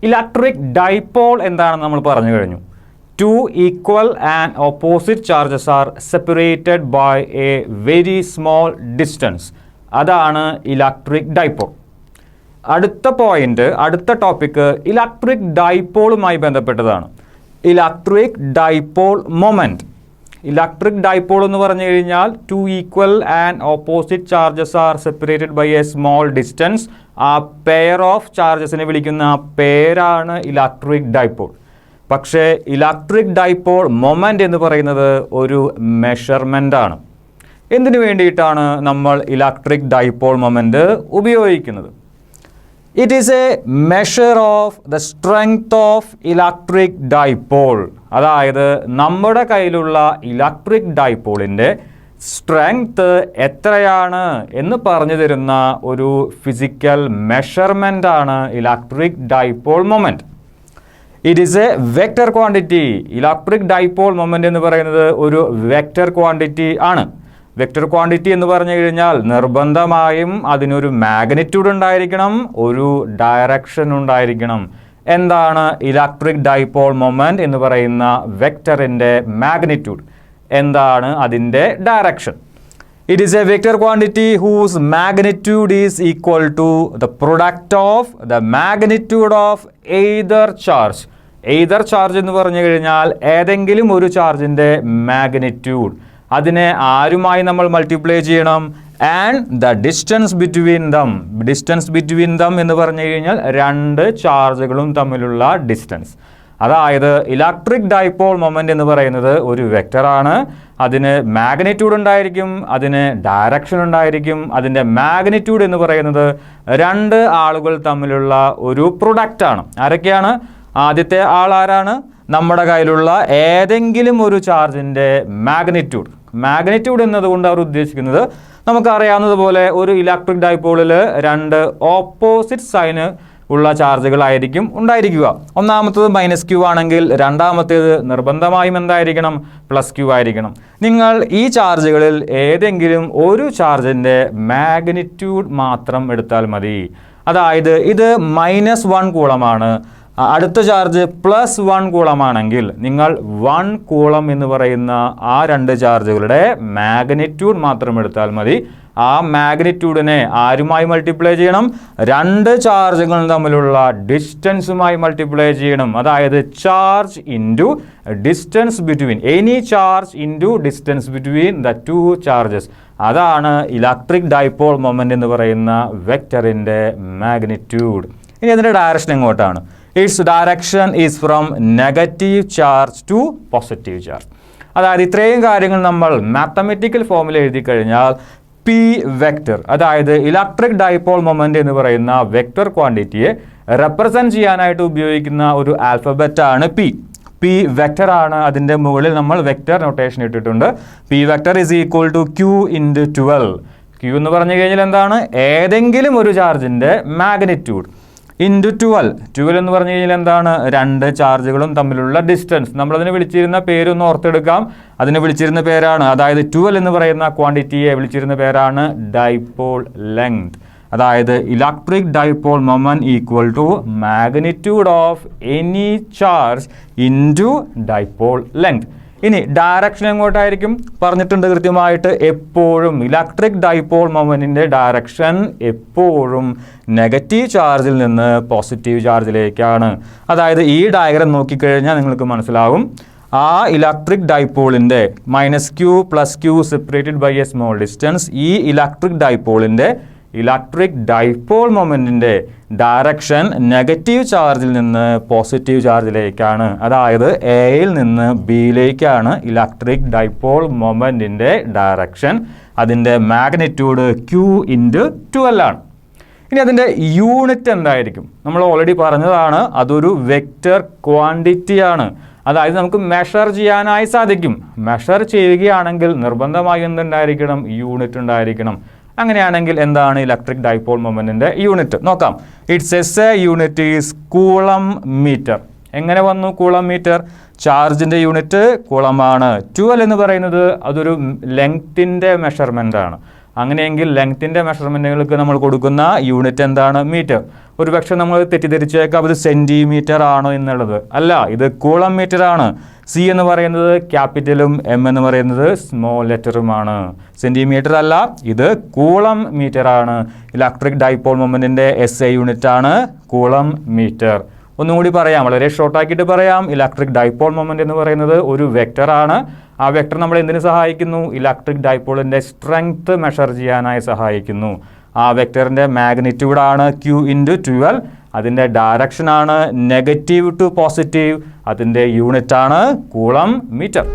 Electric dipole എന്താണെന്ന് നമ്മൾ പറഞ്ഞു കഴിഞ്ഞു. Two equal and opposite charges are separated by a very small distance. അതാണ് ഇലക്ട്രിക് ഡൈപോൾ. അടുത്ത പോയിന്റ്, അടുത്ത ടോപ്പിക്ക് ഇലക്ട്രിക് ഡൈപോളുമായി ബന്ധപ്പെട്ടതാണ്. Electric dipole moment. Electric dipole എന്ന് പറഞ്ഞു കഴിഞ്ഞാൽ two equal and opposite charges are separated by a small distance. ആ pair of ചാർജസിനെ വിളിക്കുന്ന ആ പേരാണ് ഇലക്ട്രിക് ഡൈപോൾ. പക്ഷേ ഇലക്ട്രിക് ഡൈപോൾ മൊമെൻ്റ് എന്ന് പറയുന്നത് ഒരു മെഷർമെൻ്റ് ആണ്. എന്തിനു വേണ്ടിയിട്ടാണ് നമ്മൾ ഇലക്ട്രിക് ഡൈപോൾ മൊമെൻ്റ് ഉപയോഗിക്കുന്നത്? It is a measure of the strength of electric dipole. അതായത് നമ്മുടെ കയ്യിലുള്ള ഇലക്ട്രിക് ഡൈപോളിൻ്റെ സ്ട്രെങ്ത് എത്രയാണ് എന്ന് പറഞ്ഞു തരുന്ന ഒരു ഫിസിക്കൽ മെഷർമെൻ്റ് ആണ് electric dipole moment. It is a vector quantity. Electric dipole moment എന്ന് പറയുന്നത് ഒരു വെക്റ്റർ ക്വാണ്ടിറ്റി ആണ്. വെക്റ്റർ ക്വാണ്ടിറ്റി എന്ന് പറഞ്ഞു കഴിഞ്ഞാൽ നിർബന്ധമായും അതിനൊരു മാഗ്നിറ്റ്യൂഡ് ഉണ്ടായിരിക്കണം, ഒരു ഡയറക്ഷൻ ഉണ്ടായിരിക്കണം. എന്താണ് ഇലക്ട്രിക് ഡൈപോൾ മൊമെൻ്റ് എന്ന് പറയുന്ന വെക്റ്ററിൻ്റെ മാഗ്നിറ്റ്യൂഡ്? എന്താണ് അതിൻ്റെ direction? It is a vector quantity whose magnitude is equal to the product of the magnitude of either charge. Either charge എന്ന് പറഞ്ഞു കഴിഞ്ഞാൽ ഏതെങ്കിലും ഒരു ചാർജിൻ്റെ മാഗ്നിറ്റ്യൂഡ്, അതിനെ ആരുമായി നമ്മൾ മൾട്ടിപ്ലൈ ചെയ്യണം? And the distance between them. Distance between them എന്ന് പറഞ്ഞു കഴിഞ്ഞാൽ രണ്ട് ചാർജുകളും തമ്മിലുള്ള ഡിസ്റ്റൻസ്. അതായത് ഇലക്ട്രിക് ഡൈപോൾ മൊമെൻ്റ് എന്ന് പറയുന്നത് ഒരു വെക്റ്ററാണ്. അതിന് മാഗ്നിറ്റ്യൂഡ് ഉണ്ടായിരിക്കും, അതിന് ഡയറക്ഷൻ ഉണ്ടായിരിക്കും. അതിൻ്റെ മാഗ്നിറ്റ്യൂഡ് എന്ന് പറയുന്നത് രണ്ട് ആളുകൾ തമ്മിലുള്ള ഒരു പ്രൊഡക്റ്റാണ്. ആരൊക്കെയാണ്? ആദ്യത്തെ ആൾ ആരാണ്? നമ്മുടെ കയ്യിലുള്ള ഏതെങ്കിലും ഒരു ചാർജിൻ്റെ മാഗ്നിറ്റ്യൂഡ്. മാഗ്നിറ്റ്യൂഡ് എന്നതുകൊണ്ട് അവർ ഉദ്ദേശിക്കുന്നത് നമുക്കറിയാവുന്നതുപോലെ ഒരു ഇലക്ട്രിക് ഡൈപോളിൽ രണ്ട് ഓപ്പോസിറ്റ് സൈന് ഉള്ള ചാർജുകളായിരിക്കും ഉണ്ടായിരിക്കുക. ഒന്നാമത്തേത് -q ആണെങ്കിൽ രണ്ടാമത്തേത് നിർബന്ധമായും എന്തായിരിക്കണം? +q ആയിരിക്കണം. നിങ്ങൾ ഈ ചാർജുകളിൽ ഏതെങ്കിലും ഒരു ചാർജിൻ്റെ മാഗ്നിറ്റ്യൂഡ് മാത്രം എടുത്താൽ മതി. അതായത് ഇത് -1 കൂളമാണ്, അടുത്ത ചാർജ് +1 കൂളമാണെങ്കിൽ നിങ്ങൾ 1 കൂളം എന്ന് പറയുന്ന ആ രണ്ട് ചാർജുകളുടെ മാഗ്നിറ്റ്യൂഡ് മാത്രം എടുത്താൽ മതി. ആ മാഗ്നിറ്റ്യൂഡിനെ ആരുമായി മൾട്ടിപ്ലൈ ചെയ്യണം? രണ്ട് ചാർജുകൾ തമ്മിലുള്ള ഡിസ്റ്റൻസുമായി മൾട്ടിപ്ലൈ ചെയ്യണം. അതായത് charge into distance between, any charge into distance between the two charges. അതാണ് ഇലക്ട്രിക് ഡൈപോൾ മൊമെൻ്റ് എന്ന് പറയുന്ന വെക്റ്ററിൻ്റെ മാഗ്നിറ്റ്യൂഡ്. ഇനി അതിൻ്റെ ഡയറക്ഷൻ എങ്ങോട്ടാണ്? Its direction is from negative charge to positive charge. അതായത് ഇത്രയും കാര്യങ്ങൾ നമ്മൾ മാത്തമെറ്റിക്കൽ ഫോമിൽ എഴുതി കഴിഞ്ഞാൽ പി വെക്റ്റർ, അതായത് ഇലക്ട്രിക് ഡൈപോൾ മൊമെൻ്റ് എന്ന് പറയുന്ന വെക്റ്റർ ക്വാണ്ടിറ്റിയെ റെപ്രസെൻറ്റ് ചെയ്യാനായിട്ട് ഉപയോഗിക്കുന്ന ഒരു ആൽഫബറ്റാണ് പി. പി വെക്റ്റർ ആണ്. അതിൻ്റെ മുകളിൽ നമ്മൾ വെക്റ്റർ നൊട്ടേഷൻ ഇട്ടിട്ടുണ്ട്. P vector is equal to q × 12. q എന്ന് പറഞ്ഞു കഴിഞ്ഞാൽ എന്താണ്? ഏതെങ്കിലും ഒരു ചാർജിൻ്റെ മാഗ്നിറ്റ്യൂഡ് ഇൻറ്റു 12 എന്ന് പറഞ്ഞു കഴിഞ്ഞാൽ എന്താണ്? രണ്ട് ചാർജുകളും തമ്മിലുള്ള ഡിസ്റ്റൻസ്. നമ്മളതിനെ വിളിച്ചിരുന്ന പേരൊന്ന് ഓർത്തെടുക്കാം. അതിനെ വിളിച്ചിരുന്ന പേരാണ്, അതായത് 12 എന്ന് പറയുന്ന ക്വാണ്ടിറ്റിയെ വിളിച്ചിരുന്ന പേരാണ് ഡൈപോൾ ലെങ്ത്. അതായത് electric dipole moment equal to magnitude of any charge into dipole length. ഇനി ഡയറക്ഷൻ എങ്ങോട്ടായിരിക്കും പറഞ്ഞിട്ടുണ്ട് കൃത്യമായിട്ട്. എപ്പോഴും ഇലക്ട്രിക് ഡൈപോൾ മൊമെൻറ്റിൻ്റെ ഡയറക്ഷൻ എപ്പോഴും നെഗറ്റീവ് ചാർജിൽ നിന്ന് പോസിറ്റീവ് ചാർജിലേക്കാണ്. അതായത് ഈ ഡയഗ്രം നോക്കിക്കഴിഞ്ഞാൽ നിങ്ങൾക്ക് മനസ്സിലാവും. ആ ഇലക്ട്രിക് ഡൈപോളിൻ്റെ -q +q separated by a small distance, ഈ ഇലക്ട്രിക് ഡൈപോളിൻ്റെ ഇലക്ട്രിക് ഡൈപോൾ മൊമെൻറ്റിൻ്റെ ഡയറക്ഷൻ നെഗറ്റീവ് ചാർജിൽ നിന്ന് പോസിറ്റീവ് ചാർജിലേക്കാണ്. അതായത് എയിൽ നിന്ന് ബിയിലേക്കാണ് ഇലക്ട്രിക് ഡൈപോൾ മൊമെൻറ്റിൻ്റെ ഡയറക്ഷൻ. അതിൻ്റെ മാഗ്നിറ്റ്യൂഡ് q × 12 ആണ്. ഇനി അതിൻ്റെ യൂണിറ്റ് എന്തായിരിക്കും? നമ്മൾ ഓൾറെഡി പറഞ്ഞതാണ്, അതൊരു വെക്റ്റർ ക്വാണ്ടിറ്റിയാണ്. അതായത് നമുക്ക് മെഷർ ചെയ്യാനായി സാധിക്കും. മെഷർ ചെയ്യുകയാണെങ്കിൽ നിർബന്ധമായും എന്തുണ്ടായിരിക്കണം? യൂണിറ്റ് ഉണ്ടായിരിക്കണം. അങ്ങനെയാണെങ്കിൽ എന്താണ് ഇലക്ട്രിക് ഡൈപോൾ മൊമെൻറ്റിൻ്റെ യൂണിറ്റ്? നോക്കാം. Its S I unit is coulomb metre. എങ്ങനെ വന്നു കൂളം മീറ്റർ? ചാർജിൻ്റെ യൂണിറ്റ് കൂളമാണ്. 12 എന്ന് പറയുന്നത് അതൊരു ലെങ്ത്തിൻ്റെ മെഷർമെൻ്റ് ആണ്. അങ്ങനെയെങ്കിൽ ലെങ്ത്തിൻ്റെ മെഷർമെൻറ്റുകൾക്ക് നമ്മൾ കൊടുക്കുന്ന യൂണിറ്റ് എന്താണ്? മീറ്റർ. ഒരു പക്ഷേ നമ്മൾ തെറ്റിദ്ധരിച്ചേക്കാം ഇത് സെൻറ്റിമീറ്റർ ആണോ എന്നുള്ളത്. അല്ല, ഇത് കൂളം മീറ്റർ ആണ്. സി എന്ന് പറയുന്നത് ക്യാപിറ്റലും എം എന്ന് പറയുന്നത് സ്മോൾ ലെറ്ററുമാണ്. സെൻറ്റിമീറ്റർ അല്ല, ഇത് കൂളം മീറ്റർ ആണ്. ഇലക്ട്രിക് ഡൈപോൾ മൊമെൻറ്റിൻ്റെ SI യൂണിറ്റ് ആണ് കൂളം മീറ്റർ. ഒന്നുകൂടി പറയാം, വളരെ ഷോർട്ടാക്കിയിട്ട് പറയാം. ഇലക്ട്രിക് ഡൈപോൾ മൊമെൻറ്റ് എന്ന് പറയുന്നത് ഒരു വെക്ടറാണ്. ആ വെക്ടർ നമ്മൾ എന്തിനു സഹായിക്കുന്നു? ഇലക്ട്രിക് ഡൈപോളിൻ്റെ സ്ട്രെങ്ത് മെഷർ ചെയ്യാനായി സഹായിക്കുന്നു. ആ വെക്ടറിൻ്റെ മാഗ്നിറ്റ്യൂഡാണ് Q×12. അതിൻ്റെ ഡയറക്ഷനാണ് നെഗറ്റീവ് ടു പോസിറ്റീവ്. അതിൻ്റെ യൂണിറ്റാണ് കൂളം മീറ്റർ.